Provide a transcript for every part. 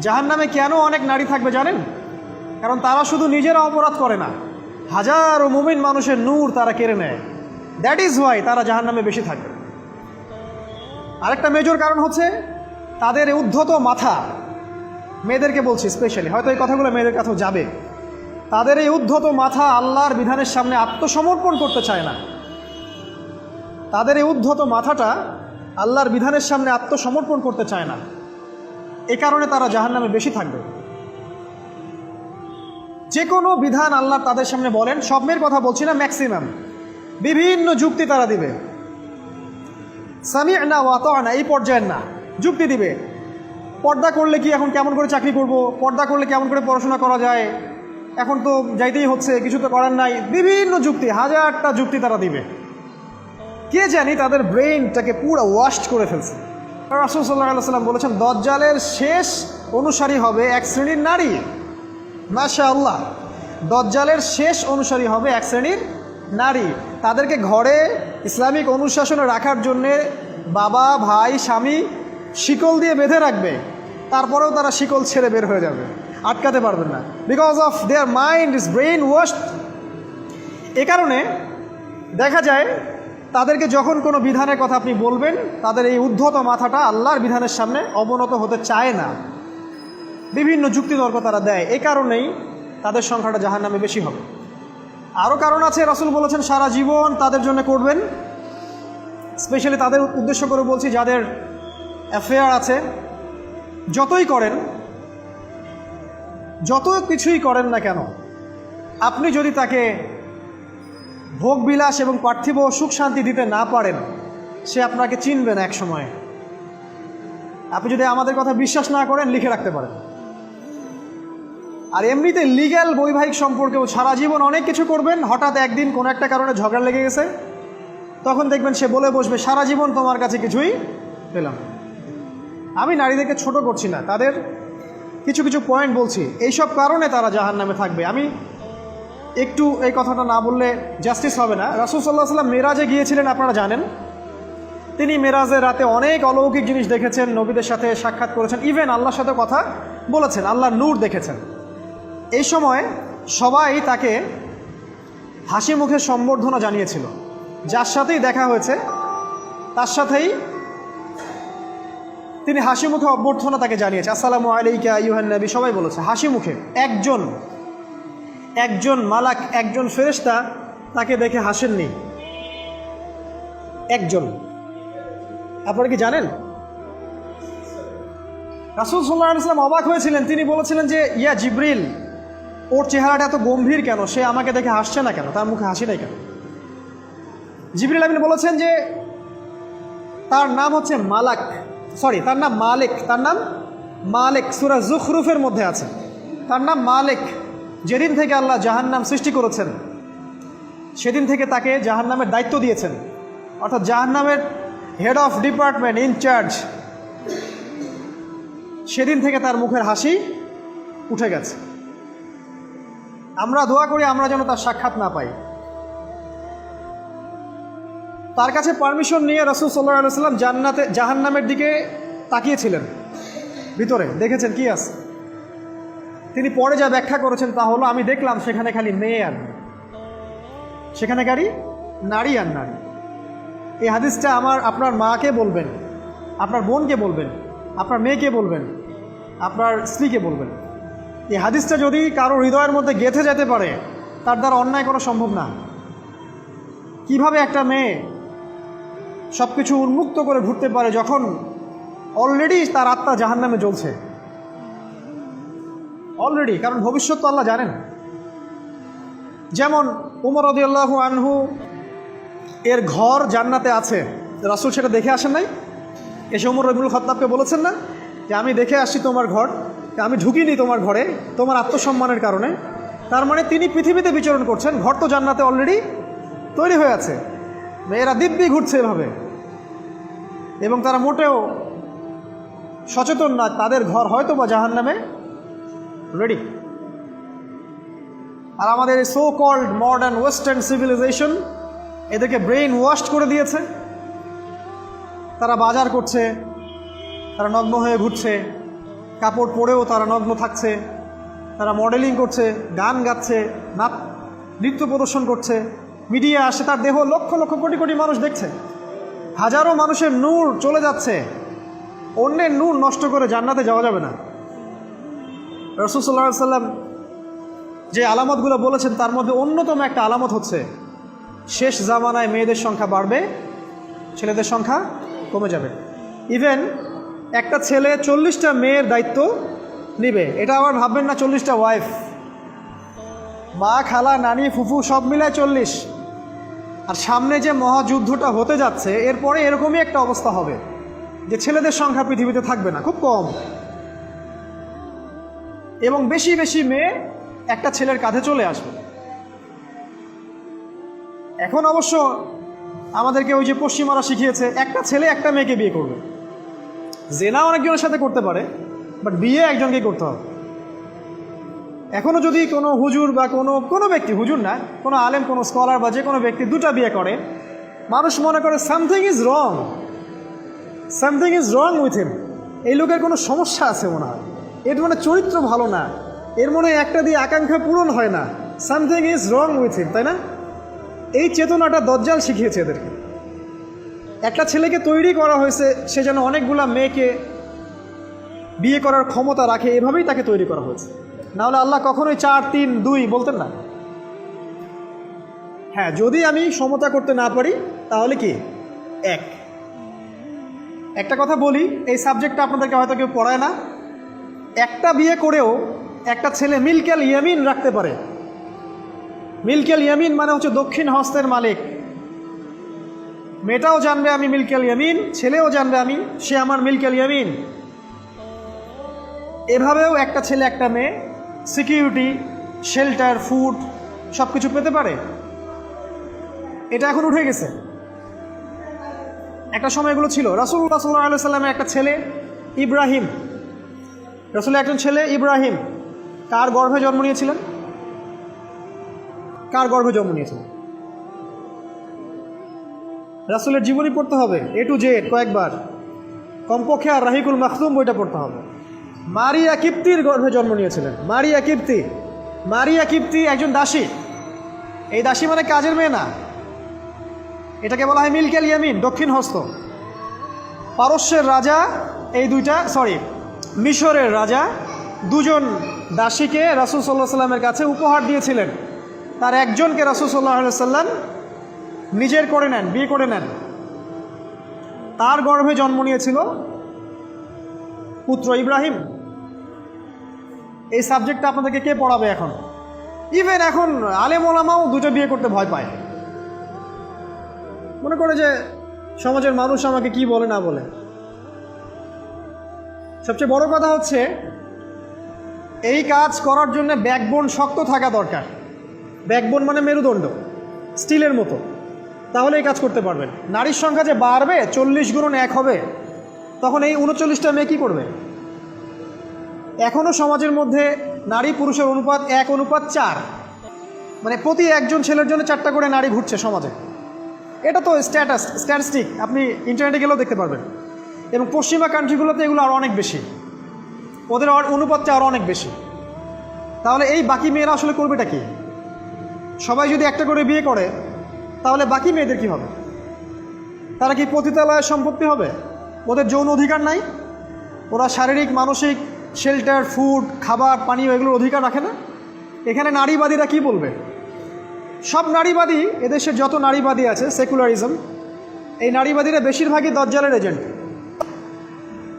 জাহান্নামে কেন অনেক নারী থাকবে জানেন? কারণ তারা শুধু নিজেরা অপরাধ করে না, হাজারো মুমিন মানুষের নূর তারা কেড়ে নেয়। দ্যাট ইজ ওয়াই তারা জাহান্নামে বেশি থাকবে। আরেকটা মেজর কারণ হচ্ছে তাদের উদ্ধত মাথা। মেয়েদেরকে বলছি স্পেশালি, হয়তো এই কথাগুলো মেয়েদের কাছেও যাবে। তাদের এই উদ্ধত মাথা আল্লাহর বিধানের সামনে আত্মসমর্পণ করতে চায় না। তাদের এই উদ্ধত মাথাটা আল্লাহর বিধানের সামনে আত্মসমর্পণ করতে চায় না। এ কারণে তারা জাহান্নামে বেশি থাকবে। যে কোনো বিধান আল্লাহ তাদের সামনে বলেন, সব মেয়ের কথা বলছি না, ম্যাক্সিমাম বিভিন্ন যুক্তি তারা দিবে। সামি'না ওয়া আতা'না এই পর্যায়ের না, যুক্তি দিবে। পর্দা করলে কি এখন কেমন করে চাকরি করব, পর্দা করলে কেমন করে পড়াশোনা করা যায়, এখন তো যাইতেই হচ্ছে, কিছু তো করার নাই, বিভিন্ন যুক্তি, হাজারটা যুক্তি তারা দিবে। কে জানি তাদের ব্রেইনটাকে পুরো ওয়াশ করে ফেলছে। রাসূল সাল্লাল্লাহু আলাইহি ওয়াসাল্লাম বলেছেন, দজ্জালের শেষ অনুসারী হবে এক শ্রেণীর নারী। মাশাআল্লাহ, দজ্জালের শেষ অনুসারী হবে এক শ্রেণীর নারী। তাদেরকে ঘরে ইসলামিক অনুশাসনে রাখার জন্যে বাবা, ভাই, স্বামী শিকল দিয়ে বেঁধে রাখবে, তারপরেও তারা শিকল ছেড়ে বের হয়ে যাবে, আটকাতে পারবেন না, because of their mind is brain washed. এ কারণে দেখা যায় তাদেরকে যখন কোনো বিধানের কথা আপনি বলবেন, তাদের এই উদ্ধত মাথাটা আল্লাহর বিধানের সামনে অবনত হতে চায় না, বিভিন্ন যুক্তিতর্ক তারা দেয়। এই কারণেই তাদের সংখ্যাটা জাহান্নামে বেশি হবে। আরও কারণ আছে, রাসূল বলেছেন সারা জীবন তাদের জন্য করবেন। স্পেশালি তাদের উদ্দেশ্য করে বলছি, যাদের অ্যাফেয়ার আছে, যতই করেন, যত কিছুই করেন না কেন, আপনি যদি তাকে ভোগবিলাস এবং পার্থিব সুখ শান্তি দিতে না পারেন, সে আপনাকে চিনবে না এক সময়। আপনি যদি আমাদের কথা বিশ্বাস না করেন, লিখে রাখতে পারেন। আর এমনিতে লিগ্যাল বৈবাহিক সম্পর্কেও সারা জীবন অনেক কিছু করবেন, হঠাৎ একদিন কোনো একটা কারণে ঝগড়া লেগে গেছে, তখন দেখবেন সে বলে বসবে, সারা জীবন তোমার কাছে কিছুই পেলাম। আমি নারীদেরকে ছোট করছি না, তাদের কিছু কিছু পয়েন্ট বলছি, এইসব কারণে তারা জাহান্নামে থাকবে। আমি একটু এই কথাটা না বললে জাস্টিস হবে না। রাসূল সাল্লাল্লাহু আলাইহি ওয়াসাল্লাম মেরাজে গিয়েছিলেন, আপনারা জানেন। তিনি মেরাজের রাতে অনেক অলৌকিক জিনিস দেখেছেন, নবীদের সাথে সাক্ষাৎ করেছেন, ইভেন আল্লাহর সাথে কথা বলেছেন, আল্লাহর নূর দেখেছেন। এই সময় সবাই তাকে হাসি মুখে সম্বর্ধনা জানিয়েছিল। যার সাথেই দেখা হয়েছে তার সাথেই তিনি হাসি মুখে অভ্যর্থনা তাকে জানিয়েছে, আসসালামু আলাইকা আইয়ুহান নবী, সবাই বলেছে হাসি মুখে। একজন মালাক, একজন ফেরেশতা তাকে দেখে হাসেননি, একজন। আপনারা কি জানেন? রাসূল সাল্লাল্লাহু আলাইহি ওয়াসাল্লাম অবাক হয়েছিলেন। তিনি বলেছিলেন যে, ইয়া জিবরিল, ওর চেহারাটা এত গম্ভীর কেন, সে আমাকে দেখে হাসছে না কেন, তার মুখে হাসি নাই কেন? জিবরিল আমিন বলেছেন যে তার নাম হচ্ছে মালাক, সরি তার নাম মালিক, তার নাম মালিক, সূরা যুখরুফের মধ্যে আছে, তার নাম মালিক। যেদিন থেকে আল্লাহ জাহান্নাম সৃষ্টি করেছেন, সেদিন থেকে তাকে জাহান্নামের দায়িত্ব দিয়েছেন, অর্থাৎ জাহান্নামের হেড অফ ডিপার্টমেন্ট, ইনচার্জ। সেদিন থেকে তার মুখের হাসি উঠে গেছে। আমরা দোয়া করি আমরা যেন তার সাক্ষাৎ না পাই। তার কাছে পারমিশন নিয়ে রাসূল সাল্লাল্লাহু আলাইহি ওয়াসাল্লাম জাহান্নামের দিকে তাকিয়েছিলেন, ভিতরে দেখেছেন কি আছে। তিনি পরে যা ব্যাখ্যা করেছেন তা হলো, আমি দেখলাম সেখানে খালি মেয়ে আর মেয়ে, সেখানে খালি নারী আর নারী। এই হাদিসটা আপনার মাকে বলবেন, আপনার বোনকে বলবেন, আপনার মেয়েকে বলবেন, আপনার স্ত্রীকে বলবেন। এই হাদিসটা যদি কারো হৃদয়ের মধ্যে গেঁথে যেতে পারে, তার দ্বারা অন্যায় করা সম্ভব না। কিভাবে একটা মেয়ে সব কিছু উন্মুক্ত করে ঘুরতে পারে যখন অলরেডি তার আত্মা জাহান্নামে জ্বলছে, অলরেডি, কারণ ভবিষ্যৎ তো আল্লাহ জানেন। যেমন উমর রাদিয়াল্লাহু আনহু এর ঘর জান্নাতে আছে, রাসূল সেটা দেখে আসেন নাই? এসে উমর ইবনুল খাত্তাবকে বলেছেন না যে আমি দেখে আসছি তোমার ঘর, আমি ঢুকিনি তোমার ঘরে তোমার আত্মসম্মানের কারণে। তার মানে তিনি পৃথিবীতে বিচরণ করছেন, ঘর তো জান্নাতে অলরেডি তৈরি হয়ে আছে। মেয়েরা দিব্যি ঘুরছে এভাবে, এবং তারা মোটেও সচেতন না তাদের ঘর হয়তো বা জাহান্নামে রেডি। আর আমাদের এই so called modern western civilisation এদেরকে ব্রেইন ওয়াশ করে দিয়েছে। তারা বাজার করছে, তারা নগ্ন হয়ে ঘুরছে, কাপড় পরেও তারা নগ্ন থাকছে, তারা মডেলিং করছে, গান গাচ্ছে, নৃত্য প্রদর্শন করছে, মিডিয়া আসে, তার দেহ লক্ষ লক্ষ কোটি কোটি মানুষ দেখছে, হাজারো মানুষের নূর চলে যাচ্ছে। অন্যের নূর নষ্ট করে জান্নাতে যাওয়া যাবে না। রাসূল সাল্লাল্লাহু আলাইহি ওয়াসাল্লাম যে আলামতগুলো বলেছেন তার মধ্যে অন্যতম একটা আলামত হচ্ছে শেষ জামানায় মেয়েদের সংখ্যা বাড়বে, ছেলেদের সংখ্যা কমে যাবে। ইভেন একটা ছেলে 40টা মেয়ের দায়িত্ব নিবে। এটা আবার ভাববেন না 40টা ওয়াইফ, মা, খালা, নানি, ফুফু সব মিলায় 40। আর সামনে যে মহাযুদ্ধটা হতে যাচ্ছে এরপরে এরকমই একটা অবস্থা হবে যে ছেলেদের সংখ্যা পৃথিবীতে থাকবে না, খুব কম, এবং বেশি বেশি মেয়ে একটা ছেলের কাঁধে চলে আসবে। এখন অবশ্য আমাদেরকে ওই যে পশ্চিমারা শিখিয়েছে একটা ছেলে একটা মেয়েকে বিয়ে করবে। জেনা অনেকজনের সাথে করতে পারে, বাট বিয়ে একজনকেই করতে হবে। এখনও যদি কোনো হুজুর বা কোনো ব্যক্তি, হুজুর না, কোনো আলেম, কোনো স্কলার বা যে কোনো ব্যক্তি দুটা বিয়ে করে, মানুষ মনে করে something is wrong, something is wrong with him. এই লোকের কোনো সমস্যা আছে মনে হয়, এর মানে চরিত্র ভালো না, এর মনে একটা দিয়ে আকাঙ্ক্ষা পূরণ হয় না, something is wrong with him, তাই না? এই চেতনাটা দজ্জাল শিখিয়েছে এদেরকে। একটা ছেলেকে তৈরি করা হয়েছে সে যেন অনেকগুলা মেয়েকে বিয়ে করার ক্ষমতা রাখে, এভাবেই তাকে তৈরি করা হয়েছে। নাহলে আল্লাহ কখনোই 4, 3, 2 বলতেন না। হ্যাঁ, যদি আমি সমতা করতে না পারি তাহলে কি একটা কথা বলি, এই সাবজেক্টটা আপনাদেরকে হয়তো কেউ পড়ায় না। একটা বিয়ে করেও একটা ছেলে মিলকেল ইয়ামিন রাখতে পারে। মিলকেল ইয়ামিন মানে হচ্ছে দক্ষিণ হস্তের মালিক। মেয়েটাও জানবে আমি মিলকেল ইয়ামিন, ছেলেও জানবে সে আমার মিলকেল ইয়ামিন। এভাবেও একটা ছেলে একটা মেয়ে সিকিউরিটি, শেল্টার, ফুড সব কিছু পেতে পারে। এটা এখন উঠে গেছে, একটা সময় এগুলো ছিল। রাসূলুল্লাহ সাল্লাল্লাহু আলাইহি ওয়াসাল্লামের একটা ছেলে ইব্রাহিম, রাসূলের একজন ছেলে ইব্রাহিম কার গর্ভে জন্ম নিয়েছিলেন? কার গর্ভে জন্ম নিয়েছিলেন? রাসূলের জীবনী পড়তে হবে A to Z কয়েকবার, কমপক্ষে আর রাহিকুল মাখতুম বইটা পড়তে হবে। মারিয়া কিপ্তির গর্ভে জন্ম নিয়েছিলেন। মারিয়া কিপ্তি একজন দাসী। এই দাসী মানে কাজের মেয়ে না, এটাকে বলা হয় মিলকেল ইয়ামিন, দক্ষিণ হস্ত। পারস্যের রাজা মিশরের রাজা দুজন দাসীকে রাসূল সাল্লাল্লাহু আলাইহি ওয়াসাল্লামের কাছে উপহার দিয়েছিলেন। তার একজনকে রাসূল সাল্লাল্লাহু আলাইহি ওয়াসাল্লাম নিজের করে নেন, বিয়ে করে নেন। তার গর্ভে জন্ম নিয়েছিল পুত্র ইব্রাহিম। এই সাবজেক্টটা আপনাদেরকে কে পড়াবে এখন? ইভেন এখন আলেম ওলামাও দুটো বিয়ে করতে ভয় পায়, মনে করে যে সমাজের মানুষ আমাকে কি বলে না বলে। সবচেয়ে বড় কথা হচ্ছে এই কাজ করার জন্য ব্যাকবোন শক্ত থাকা দরকার। ব্যাকবোন মানে মেরুদণ্ড, স্টিলের মতো, তাহলে এই কাজ করতে পারবেন। নারীর সংখ্যা যে বাড়বে, 40 গুণন 1 হবে, তখন এই 39টা মেয়ে কী করবে? এখনও সমাজের মধ্যে নারী পুরুষের অনুপাত 1:4, মানে প্রতি একজন ছেলের জন্য 4টা করে নারী ঘুরছে সমাজে। এটা তো স্ট্যাটিস্টিক, আপনি ইন্টারনেটে গেলেও দেখতে পারবেন। এবং পশ্চিমা কান্ট্রিগুলোতে এগুলো আরও অনেক বেশি, ওদের অনুপাতটা আরও অনেক বেশি। তাহলে এই বাকি মেয়েরা আসলে করবেটা কি? সবাই যদি একটা করে বিয়ে করে তাহলে বাকি মেয়েদের কি হবে? তারা কি পতিতালয়ের সম্পত্তি হবে? ওদের যৌন অধিকার নাই? ওরা শারীরিক, মানসিক, শেল্টার, ফুড, খাবার, পানীয় এগুলোর অধিকার রাখে না? এখানে নারীবাদীরা কি বলবে? সব নারীবাদী, এদেশের যত নারীবাদী আছে, সেকুলারিজম, এই নারীবাদীরা বেশিরভাগই দজ্জালের এজেন্ট।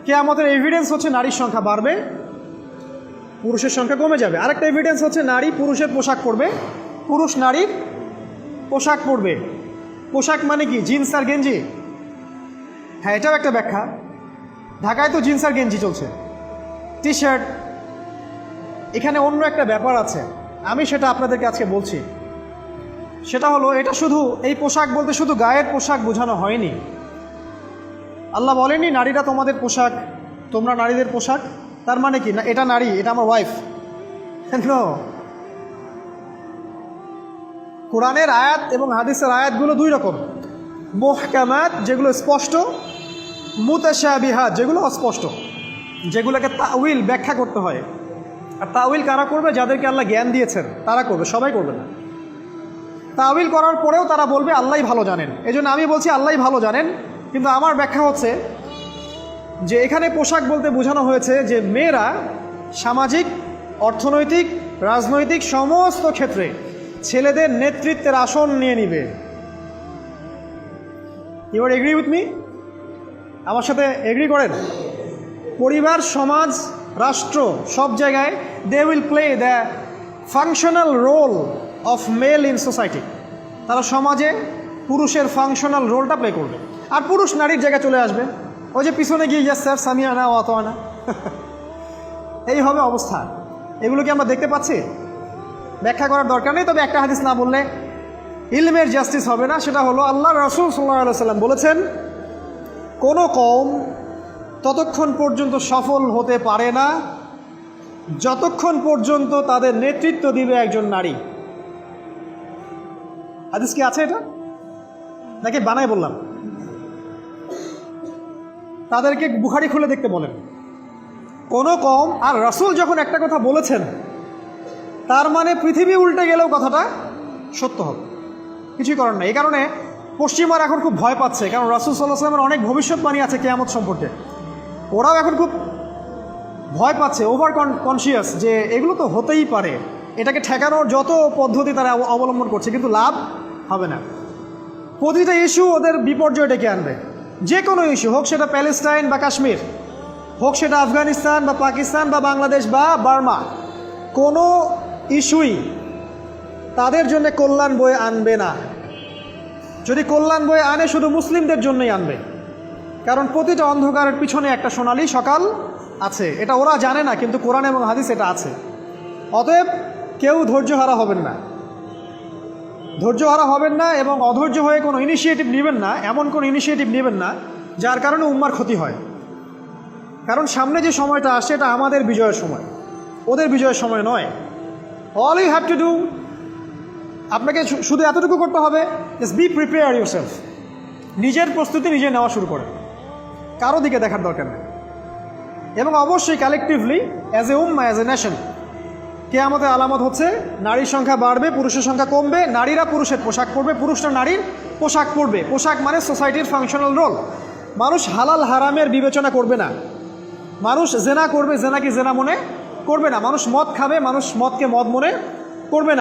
কিয়ামতের এভিডেন্স হচ্ছে নারীর সংখ্যা বাড়বে, পুরুষের সংখ্যা কমে যাবে। আরেকটা এভিডেন্স হচ্ছে নারী পুরুষের পোশাক পরবে, পুরুষ নারীর পোশাক পরবে। পোশাক মানে কি? জিন্স আর গেঞ্জি? হ্যাঁ, এটাও একটা ব্যাখ্যা। ঢাকায় তো জিন্স আর গেঞ্জি চলছে, টি শার্ট। এখানে অন্য একটা ব্যাপার আছে, আমি সেটা আপনাদেরকে আজকে বলছি। সেটা হলো, এটা শুধু এই পোশাক বলতে শুধু গায়ের পোশাক বোঝানো হয়নি। আল্লাহ বলেনি নারীরা তোমাদের পোশাক, তোমরা নারীদের পোশাক। তার মানে কি? না, এটা নারী, এটা আমার ওয়াইফ। নো, কোরআনের আয়াত এবং হাদিসের আয়াতগুলো দুই রকম। মুহকামাত যেগুলো স্পষ্ট, মুতাশাবিহাত যেগুলো অস্পষ্ট। যেগুলোকে তাউইল ব্যাখ্যা করতে হয়। আর তাউইল কারা করবে? যাদেরকে আল্লাহ জ্ঞান দিয়েছেন তারা করবে, সবাই করবে না। তাউইল করার পরেও তারা বলবে আল্লাহই ভালো জানেন। এই জন্য আমি বলছি আল্লাহই ভালো জানেন, কিন্তু আমার ব্যাখ্যা হচ্ছে যে এখানে পোশাক বলতে বোঝানো হয়েছে যে মেয়েরা সামাজিক, অর্থনৈতিক, রাজনৈতিক সমস্ত ক্ষেত্রে ছেলেদের নেতৃত্বের আসন নিয়ে নিবে। You are agree with me? আমার সাথে এগ্রি করেন? পরিবার, সমাজ, রাষ্ট্র সব জায়গায় they will play the functional role of male in society. তারা সমাজে পুরুষের ফাংশনাল রোলটা প্লে করবে, আর পুরুষ নারীর জায়গায় চলে আসবে। ওই যে পিছনে গিয়ে ইয়াস স্যার সামিয়া না অত না, এই হবে অবস্থা। এগুলো কি আমরা দেখতে পাচ্ছি? ব্যাখ্যা করার দরকার নেই। তবে একটা হাদিস না বললে ইলমের জাস্টিস হবে না। সেটা হলো আল্লাহ রাসূল সাল্লাল্লাহু আলাইহি ওয়াসাল্লাম বলেছেন, কোনো কওম ততক্ষণ পর্যন্ত সফল হতে পারে না যতক্ষণ পর্যন্ত তাদের নেতৃত্ব দিবে একজন নারী। হাদিস কি আছে এটা, নাকি বানাই বললাম? তাদেরকে বুখারী খুলে দেখতে বলেন। কোনো কওম, আর রাসূল যখন একটা কথা বলেছেন তার মানে পৃথিবী উল্টে গেলেও কথাটা সত্য হবে, কিছুই করার নাই। এই কারণে পশ্চিমারা এখন খুব ভয় পাচ্ছে, কারণ রাসূল সাল্লাল্লাহু আলাইহি ওয়াসাল্লামের অনেক ভবিষ্যৎবাণী আছে কিয়ামত সম্পর্কে। ওরাও এখন খুব ভয় পাচ্ছে, ওভার কনসিয়াস যে এগুলো তো হতেই পারে। এটাকে ঠেকানোর যত পদ্ধতি তারা অবলম্বন করছে, কিন্তু লাভ হবে না। প্রতিটা ইস্যু ওদের বিপর্যয় ডেকে আনবে। যে কোনো ইস্যু হোক, সেটা প্যালেস্টাইন বা কাশ্মীর হোক, সেটা আফগানিস্তান বা পাকিস্তান বা বাংলাদেশ বা বার্মা, কোনো ইস্যুই তাদের জন্য কল্যাণ বয়ে আনবে না। যদি কল্যাণ বয়ে আনে, শুধু মুসলিমদের জন্যই আনবে, কারণ প্রতিটা অন্ধকারের পিছনে একটা সোনালী সকাল আছে। এটা ওরা জানে না, কিন্তু কোরআন এবং হাদিস এটা আছে। অতএব কেউ ধৈর্যহারা হবেন না, ধৈর্যহারা হবেন না, এবং অধৈর্য হয়ে কোনো ইনিশিয়েটিভ নেবেন না, এমন কোনো ইনিশিয়েটিভ নেবেন না যার কারণে উম্মার ক্ষতি হয়। কারণ সামনে যে সময়টা আসছে এটা আমাদের বিজয়ের সময়, ওদের বিজয়ের সময় নয়। All you have to do, আপনাকে শুধু এতটুকু করতে হবে, জাস্ট বি প্রিপেয়ার ইউরসেলফ। নিজের প্রস্তুতি নিজে নেওয়া শুরু করেন, কারো দিকে দেখার দরকার নেই। এবং অবশ্যই collectively as a Umma, as a nation, কিয়ামতের আলামত হচ্ছে নারীর সংখ্যা বাড়বে, পুরুষের সংখ্যা কমবে। নারীরা পুরুষের পোশাক পরবে, পুরুষরা নারীর পোশাক পরবে। পোশাক মানে সোসাইটির ফাংশনাল রোল। মানুষ হালাল হারামের বিবেচনা করবে না। মানুষ জেনা করবে, জেনাকে জেনা মনে করবে না। মানুষ মদ খাবে, মানুষ মদকে মদ মনে করবে না।